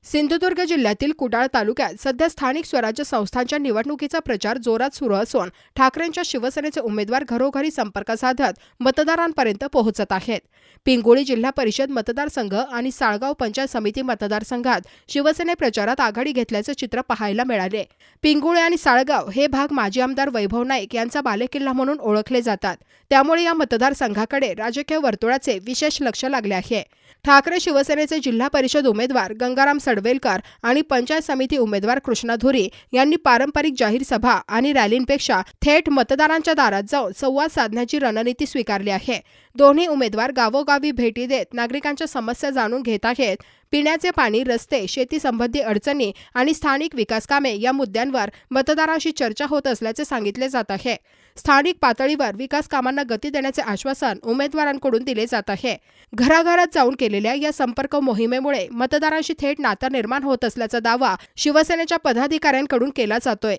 सिंधुदुर्ग जिल्ह्यातील कुडाळ तालुक्यात सध्या स्थानिक स्वराज्य संस्थांच्या निवडणुकीचा प्रचार जोरात सुरू असून ठाकरेंच्या शिवसेनेचे उमेदवार घरोघरी संपर्क साधत मतदारांपर्यंत पोहोचत आहेत। पिंगुळी जिल्हा परिषद मतदारसंघ आणि साळगाव पंचायत समिती मतदारसंघात शिवसेने प्रचारात आघाडी घेतल्याचे चित्र पाहायला मिळाले। पिंगुळी आणि साळगाव हे भाग माजी आमदार वैभव नाईक यांचा बालेकिल्ला म्हणून ओळखले जातात, त्यामुळे या मतदारसंघाकडे राजकीय वर्तुळाचे विशेष लक्ष लागले आहे। ठाकरे शिवसेनेचे जिल्हा परिषद उमेदवार गंगाराम सडवेलकर आणि पंचायत समिती उमेदवार कृष्णा धुरी यांनी पारंपरिक जाहीर सभा आणि रॅलींपेक्षा थेट मतदारांच्या दारात जाऊन संवाद साधण्याची रणनीती स्वीकारली आहे। दोन्ही उमेदवार गावोगावी भेटी देत नागरिकांच्या समस्या जाणून घेत आहेत। पिण्याचे पाणी, रस्ते, शेती संबंधी अडचणी आणि स्थानिक विकास कामे या मुद्द्यांवर मतदारांशी चर्चा होत असल्याचे सांगितले जात आहे। स्थानिक पातळीवर विकास कामांना गती देण्याचे आश्वासन उमेदवारांकडून दिले जात आहे। घराघरात जाऊन केलेल्या या संपर्क मोहिमेमुळे मतदारांशी थेट नातं निर्माण होत असल्याचा दावा शिवसेनेच्या पदाधिकाऱ्यांकडून केला जातोय।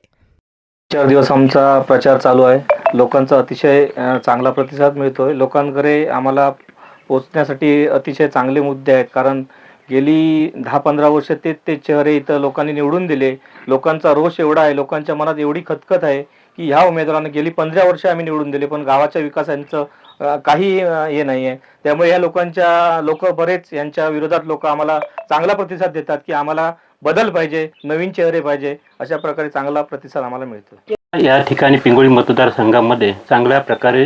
4 दिवस आमचा प्रचार चालू आहे। लोकांचा अतिशय चांगला प्रतिसाद मिळतोय। लोकांकडे आम्हाला पोहोचण्यासाठी अतिशय चांगले मुद्दे आहेत, कारण गेली 10-15 वर्ष ते चेहरे इथं लोकांनी निवडून दिले। लोकांचा रोष एवढा आहे, लोकांच्या मनात एवढी खतखत आहे की ह्या उमेदवारांना गेली 15 वर्ष आम्ही निवडून दिले, पण गावाच्या विकासांचं काही हे नाही आहे। त्यामुळे या लोक बरेच यांच्या विरोधात लोक आम्हाला चांगला प्रतिसाद देतात की आम्हाला बदल पाहिजे, नवीन चेहरे पाहिजे, अशा प्रकारे चांगला प्रतिसाद आम्हाला मिळतो। या ठिकाणी पिंगुळी मतदारसंघामध्ये चांगल्या प्रकारे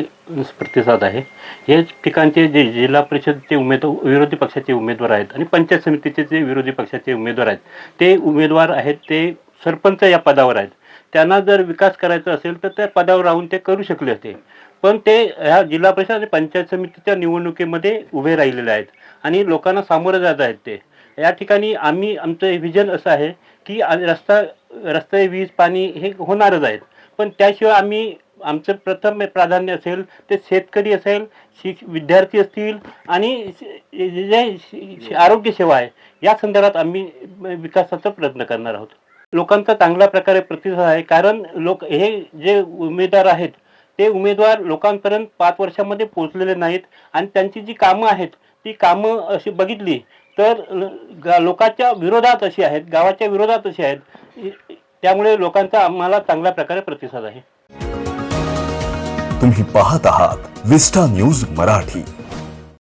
प्रतिसाद आहे। हे ठिकाणचे जे जिल्हा परिषदचे उमेदवार, विरोधी पक्षाचे उमेदवार आहेत आणि पंचायत समितीचे जे विरोधी पक्षाचे उमेदवार आहेत, ते उमेदवार आहेत ते सरपंच या पदावर आहेत। त्यांना जर विकास करायचा असेल तर त्या पदावर राहून ते करू शकले होते, पण ते ह्या जिल्हा परिषद आणि पंचायत समितीच्या निवडणुकीमध्ये उभे राहिलेले आहेत आणि लोकांना सामोरे जात आहेत। ते या ठिकाणी आमचं विजन असं आहे की रस्ते, वीज, पाणी हे होणारच आहेत, पण त्याशिवाय आमचं प्रथम प्राधान्य असेल ते शेतकरी असेल, विद्यार्थी असतील आणि जे आरोग्य सेवा आहे या संदर्भात आम्ही विकासाचा प्रयत्न करणार आहोत। लोकांचा चांगल्या प्रकारे प्रतिसाद आहे, कारण हे जे उमेदवार आहेत ते उमेदवार लोकांपर्यंत 5 वर्षामध्ये पोहोचलेले नाहीत आणि त्यांची जी कामं आहेत ती कामं अशी बघितली तर लोकांच्या विरोधात अशी आहेत, गावाच्या विरोधात अशी आहेत। त्यामुळे लोकांचा आम्हाला चांगल्या प्रकारे प्रतिसाद आहे। तुम्ही पाहत आहात विस्टा न्यूज मराठी।